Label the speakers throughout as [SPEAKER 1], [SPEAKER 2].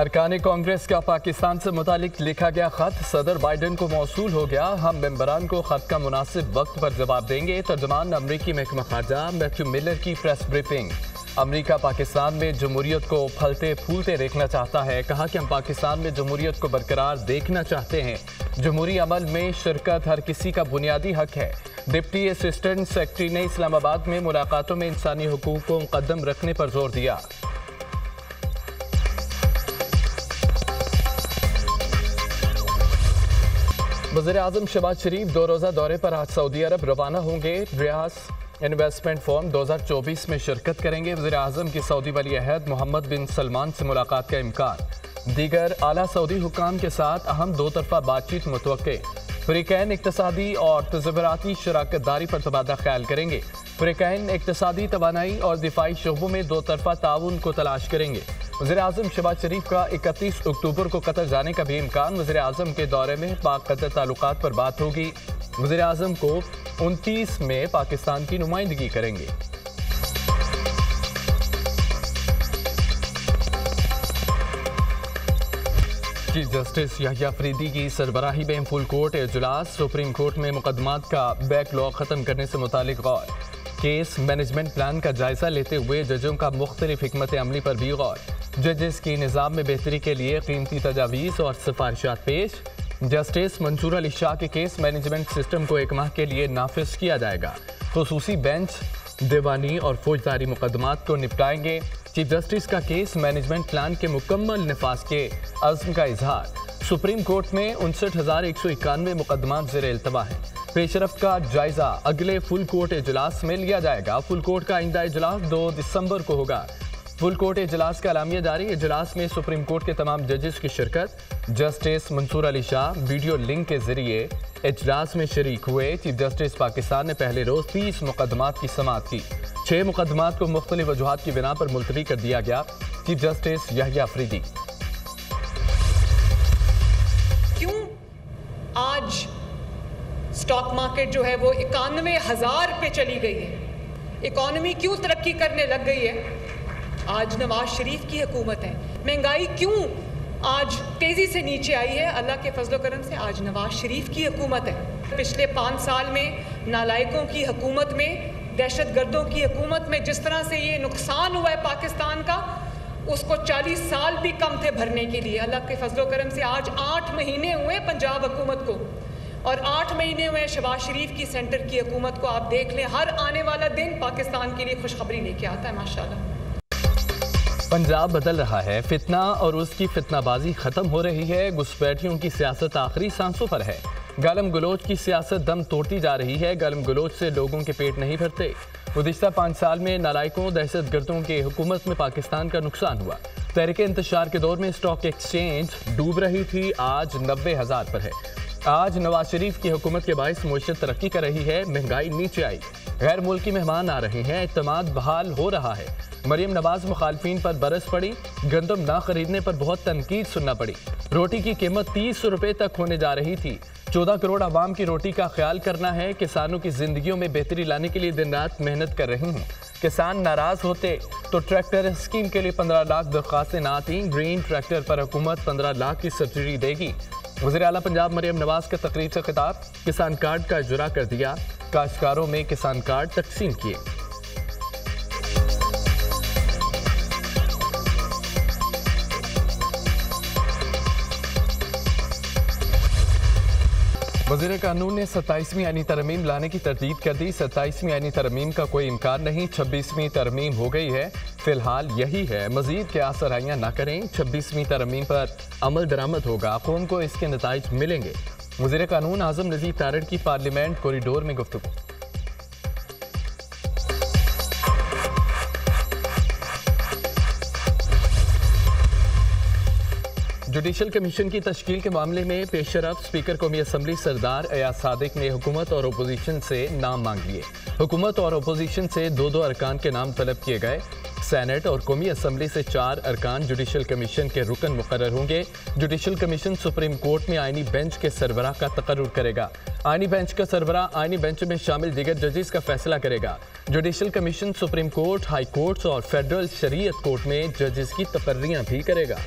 [SPEAKER 1] अरकान कांग्रेस का पाकिस्तान से मुतालिक लिखा गया खत सदर बाइडन को मौसूल हो गया। हम मेंबरान को खत का मुनासिब वक्त पर जवाब देंगे। तर्जुमान अमरीकी महकमा खारजा मैथ्यू मिलर की प्रेस ब्रीफिंग। अमरीका पाकिस्तान में जमहूरियत को फलते फूलते देखना चाहता है। कहा कि हम पाकिस्तान में जमहूरियत को बरकरार देखना चाहते हैं। जमहूरी अमल में शिरकत हर किसी का बुनियादी हक है। डिप्टी असिस्टेंट सेक्रेटरी ने इस्लामाबाद में मुलाकातों में इंसानी हुकूक को मुकद्दम रखने पर जोर दिया। वज़ीर-ए-आज़म शहबाज शरीफ 2 रोज़ा दौरे पर आज सऊदी अरब रवाना होंगे। रियास इन्वेस्टमेंट फोरम 2024 में शिरकत करेंगे। वज़ीर-ए-आज़म की सऊदी वली अहद मोहम्मद बिन सलमान से मुलाकात का इम्कान। दीगर आला सऊदी हुक्काम के साथ अहम 2 तरफ़ा बातचीत मुतवक्के। फ़रीक़ैन इक़्तिसादी और तज़व्वुराती शराकत दारी पर तबादला ख्याल करेंगे। फ़रीक़ैन इक़्तिसादी, तवानाई और दिफाई शोबों में 2 तरफ़ा ताउन को तलाश करेंगे। वज़ीर-ए-आज़म शहबाज शरीफ का 31 अक्टूबर को कतर जाने का भी इम्कान। वज़ीर-ए-आज़म के दौरे में पाक कतर ताल्लुकात पर बात होगी। वज़ीर-ए-आज़म को 29 में पाकिस्तान की नुमाइंदगी करेंगे। चीफ जस्टिस याहिया अफरीदी की सरबराही में फुल कोर्ट इजलास। सुप्रीम कोर्ट में मुकदमात का बैकलॉग खत्म करने से मुतालिक गौर। केस मैनेजमेंट प्लान का जायजा लेते हुए जजों का मुख्तलिफ हिकमत अमली पर भी गौर। जजेस की निज़ाम में बेहतरी के लिए कीमती तजावीज़ और सिफारिशात पेश। जस्टिस मंसूर अली शाह के केस मैनेजमेंट सिस्टम को 1 माह के लिए नाफिज किया जाएगा। खुसूसी बेंच दीवानी और फौजदारी मुकदमात को निपटाएंगे। चीफ जस्टिस का केस मैनेजमेंट प्लान के मुकम्मल निफाज के अज़्म का इजहार। सुप्रीम कोर्ट में 59,191 मुकदमात ज़ेर इल्तवा हैं। पेशरफ्त का जायजा अगले फुल कोर्ट इजलास में लिया जाएगा। फुल कोर्ट का आइंदा इजलास 2 दिसंबर को होगा। फुल कोर्ट इजलास का एलामिया जारी। इजलास में सुप्रीम कोर्ट के तमाम जजेस की शिरकत। Justice Mansoor Ali Shah video link के जरिए इजलास में शरीक हुए। चीफ जस्टिस पाकिस्तान ने पहले रोज 30 मुकदमात की समाअत की। 6 मुकदमात को मुख्तलिफ वजूहात की बिना पर मुलतवी कर दिया गया। Chief justice Yahya Afridi.
[SPEAKER 2] क्यों आज स्टॉक मार्केट जो है वो 91,000 पे चली गई है? इकॉनमी क्यों तरक्की करने लग गई है? आज नवाज शरीफ की हुकूमत है। महंगाई क्यों आज तेजी से नीचे आई है? अल्लाह के फजलो करम से आज नवाज शरीफ की हुकूमत है। पिछले 5 साल में नालायकों की हुकूमत में, दहशतगर्दों की हुकूमत में जिस तरह से ये नुकसान हुआ है पाकिस्तान का, उसको 40 साल भी कम थे भरने के लिए। अल्लाह के फजलो करम से आज 8 महीने हुए पंजाब हुकूमत को और 8 महीने हुए शहबाज शरीफ की सेंटर की हुकूमत को। आप देख लें, हर आने वाला दिन पाकिस्तान के लिए खुशखबरी लेके आता है माशाल्लाह।
[SPEAKER 1] पंजाब बदल रहा है। फितना और उसकी फितनाबाजी खत्म हो रही है। घुसपैठियों की सियासत आखिरी सांसों पर है। गालम गलोच की सियासत दम तोड़ती जा रही है। गालम गलोच से लोगों के पेट नहीं भरते। गुज़िश्ता 5 साल में नालायकों, दहशतगर्दों के हुकूमत में पाकिस्तान का नुकसान हुआ। तहरीक इंतशार के दौर में स्टॉक एक्सचेंज डूब रही थी, आज 90,000 पर है। आज नवाज शरीफ की हुकूमत के बायस मुआशरत तरक्की कर रही है। महंगाई नीचे आई, गैर मुल्की मेहमान आ रहे हैं, इत्तेमाद बहाल हो रहा है। मरियम नवाज मुखालफीन पर बरस पड़ी। गंदम ना खरीदने पर बहुत तनकीद सुनना पड़ी। रोटी की कीमत 30 रुपए तक होने जा रही थी। 14 करोड़ आवाम की रोटी का ख्याल करना है। किसानों की जिंदगियों में बेहतरी लाने के लिए दिन रात मेहनत कर रही हैं। किसान नाराज होते तो ट्रैक्टर स्कीम के लिए 15 लाख दरख्वास्तें ना आती। ग्रीन ट्रैक्टर पर हुकूमत 15 लाख की सब्सिडी देगी। वज़ीर आला पंजाब मरियम नवाज का तकरीर से खिताब। किसान कार्ड का इजरा कर दिया। काश्तकारों में किसान कार्ड तकसीम किए। वज़ीर कानून ने 27वीं आईनी तरमीम लाने की तरदीद कर दी। 27वीं आईनी तरमीम का कोई इम्कान नहीं। 26वीं तरमीम हो गई है। फिलहाल यही है, मजीद क्या सराहियां ना करें। 26वीं तरमीम पर अमल दरामद होगा, कौम को इसके नताइज मिलेंगे। वज़ीर कानून आज़म नज़ीर तारड़ की पार्लियामेंट कॉरिडोर में गुफ्तगू। जुडिशल कमीशन की तश्कील के मामले में पेशरफ स्पीकर कौमी असम्बली सरदार अयाज सादिक ने हुकूमत और अपोजिशन से नाम मांग लिए। हुकूमत और अपोजिशन से 2-2 अरकान के नाम तलब किए गए। सेनेट और कौमी असम्बली से 4 अरकान जुडिशल कमीशन के रुकन मुकर्रर होंगे। जुडिशल कमीशन सुप्रीम कोर्ट में आईनी बेंच के सरबराह का तकर्रुर करेगा। आईनी बेंच का सरबराह आईनी बेंच में शामिल दीगर जजेस का फैसला करेगा। Judicial commission supreme court, high courts और फेडरल शरीयत कोर्ट में जजेस की तकर्रियां भी करेगा।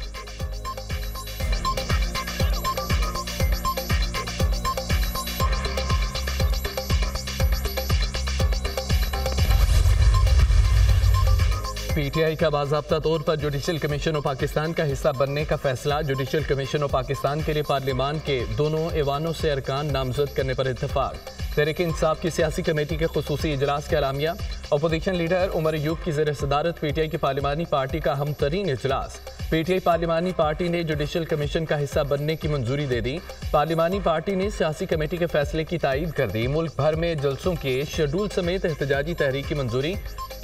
[SPEAKER 1] पीटीआई का बाज़ाब्ता तौर पर जुडिशल कमीशन ऑफ पाकिस्तान का हिस्सा बनने का फैसला। जुडिशल कमीशन ऑफ पाकिस्तान के लिए पार्लियामान के दोनों ऐवानों से अरकान नामजद करने पर इत्तेफाक। तहरीक इंसाफ की सियासी कमेटी के खुसूसी इजलास का एलामिया। अपोजिशन लीडर उमर अयूब की ज़ेर सदारत पीटीआई की पार्लिमानी पार्टी का अहम तरीन इजलास। पीटीआई पार्लिमानी पार्टी ने जुडिशल कमीशन का हिस्सा बनने की मंजूरी दे दी। पार्लिमानी पार्टी ने सियासी कमेटी के फैसले की तायीद कर दी। मुल्क भर में जलसों के शेड्यूल समेत एहतजाजी तहरीक की मंजूरी।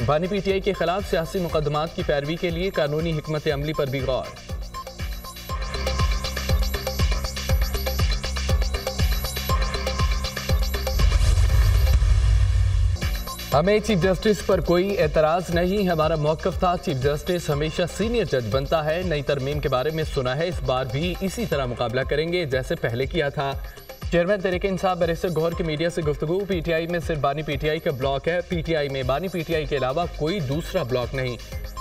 [SPEAKER 1] बानी पीटीआई के खिलाफ सियासी मुकदमात की पैरवी के लिए कानूनी हिकमत अमली पर भी गौर। हमें चीफ जस्टिस पर कोई एतराज नहीं, हमारा मौक़िफ़ था चीफ जस्टिस हमेशा सीनियर जज बनता है। नई तरमीम के बारे में सुना है, इस बार भी इसी तरह मुकाबला करेंगे जैसे पहले किया था। चेयरमैन तहरीक इंसाफ बैरिस्टर गौहर की मीडिया से गुफ्तगू। पीटीआई में सिर्फ बानी पीटीआई का ब्लॉक है, पीटीआई में बानी पीटीआई के अलावा कोई दूसरा ब्लॉक नहीं।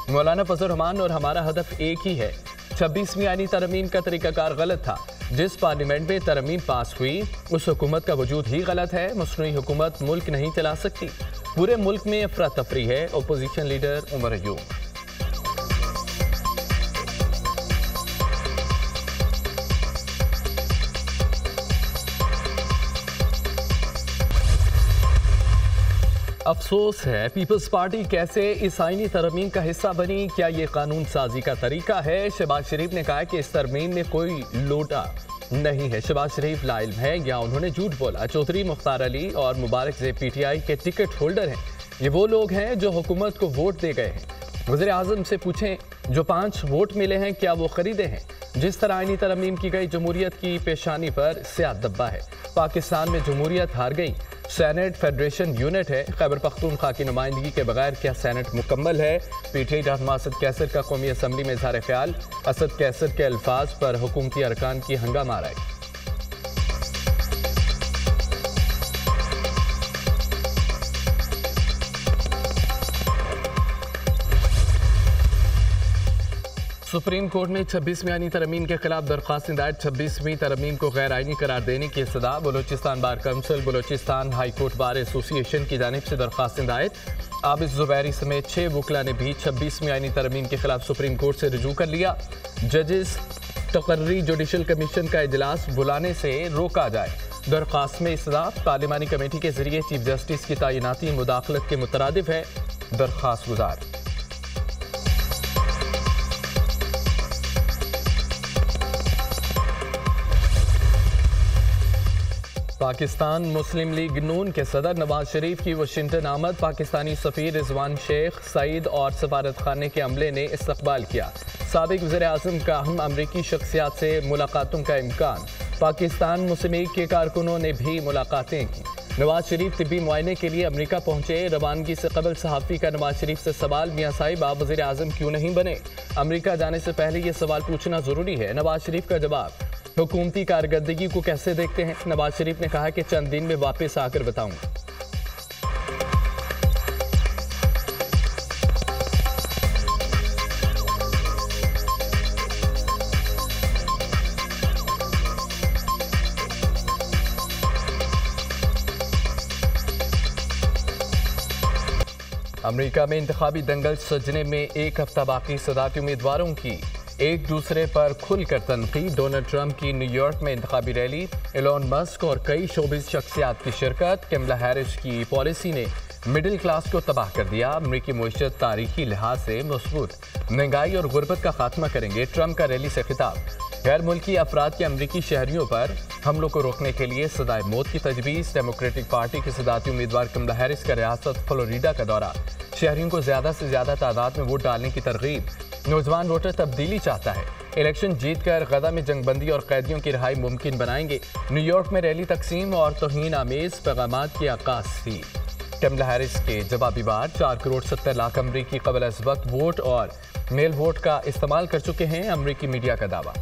[SPEAKER 1] मौलाना फजल रहमान और हमारा हदफ एक ही है। 26वीं आईनी तरमीम का तरीकाकार गलत था। जिस पार्लियामेंट में तरमीम पास हुई उस हुकूमत का वजूद ही गलत है। मसनूई हुकूमत मुल्क नहीं चला सकती। पूरे मुल्क में अफरा तफरी है। Opposition leader Umar Ayub. अफसोस है पीपल्स पार्टी कैसे इस आईनी तरमीम का हिस्सा बनी। क्या ये कानून साजी का तरीका है? शहबाज शरीफ ने कहा कि इस तरमीम में कोई लोटा नहीं है। शहबाज शरीफ लाइल्म है या उन्होंने झूठ बोला। चौधरी मुख्तार अली और मुबारक ज़ेब पीटीआई के टिकट होल्डर हैं। ये वो लोग हैं जो हुकूमत को वोट दे गए हैं। वज़ीर आज़म से पूछें जो 5 वोट मिले हैं क्या वो खरीदे हैं? जिस तरह आईनी तरमीम की गई जमहूरियत की पेशानी पर स्याह धब्बा है। पाकिस्तान में जमहूरियत हार गई। सेनेट फेडरेशन यूनिट है। खैबर पख्तूनख्वा की नुमाइंदगी के बगैर क्या सेनेट मुकम्मल है? पीटीआई रहनुमा असद कैसर का कौमी असम्बली में इज़हार ख्याल। असद कैसर के अल्फाज पर हुकूमती अरकान की हंगामा राय। सुप्रीम कोर्ट में 26वीं आईनी तरमीम के खिलाफ दरख्वास्त दायर। 26वीं तरमीम को गैर आईनी करार देने की सदा। Balochistan bar council, Balochistan high court bar association की जानिब से दरख्वास्त दायर। आबिद जुबैरी समेत 6 वकला ने भी 26वीं आईनी तरमीम के खिलाफ सुप्रीम कोर्ट से रुजू कर लिया। जजेस तकर्री जुडिशल कमीशन का इजलास बुलाने से रोका जाए। दरख्वास्त में सदा पार्लिमानी कमेटी के जरिए चीफ जस्टिस की तैनाती मुदाखलत के मुतरादिफ है। दरख्वास्त गुजार। पाकिस्तान मुस्लिम लीग नून के सदर नवाज शरीफ की वाशिंगटन आमद। पाकिस्तानी सफ़ीर रिजवान शेख सईद और सफारत खाने के अमले ने इस्तकबाल किया। साबिक वज़ीर आज़म का हम अमरीकी शख्सियात से मुलाकातों का इम्कान। पाकिस्तान मुस्लिम लीग के कारकुनों ने भी मुलाकातें की। नवाज शरीफ तिब्बी मुआयने के लिए अमरीका पहुंचे। रवानगी से कबल सहाफ़ी का नवाज शरीफ से सवाल, मियाँ साहिब आप वज़ीर आज़म क्यों नहीं बने? अमरीका जाने से पहले ये सवाल पूछना ज़रूरी है। नवाज शरीफ का जवाब, हुकूमती कारकर्दगी को कैसे देखते हैं? नवाज शरीफ ने कहा कि चंद दिन में वापस आकर बताऊंगा। अमेरिका में इंतखाबी दंगल सजने में 1 हफ्ता बाकी। सदारती उम्मीदवारों की एक दूसरे पर खुलकर तनकीद। डोनाल्ड ट्रंप की न्यूयॉर्क में इंतखाबी रैली। एलोन मस्क और कई शोबिज़ शख्सियात की शिरकत। कमला हैरिस की पॉलिसी ने मिडिल क्लास को तबाह कर दिया। अमरीकी मईशत तारीखी लिहाज से मजबूत। महंगाई और गुर्बत का खात्मा करेंगे। ट्रंप का रैली से खिताब। गैर मुल्की अफराद के अमरीकी शहरियों पर हमलों को रोकने के लिए सदाए मौत की तजवीज़। डेमोक्रेटिक पार्टी की सदारती उम्मीदवार कमला हैरिस का रियासत फ्लोरिडा का दौरा। शहरियों को ज़्यादा से ज़्यादा तादाद में वोट डालने की तरगीब। नौजवान वोटर तब्दीली चाहता है। इलेक्शन जीतकर गजा में जंगबंदी और कैदियों की रिहाई मुमकिन बनाएंगे। न्यूयॉर्क में रैली तकसीम और तौहीन आमेज पैगामात की आगाज़ थी। कमला हैरिस के जवाबी बार। 4 करोड़ 70 लाख अमरीकी क़बल अज़ वक्त वोट और मेल वोट का इस्तेमाल कर चुके हैं, अमरीकी मीडिया का दावा।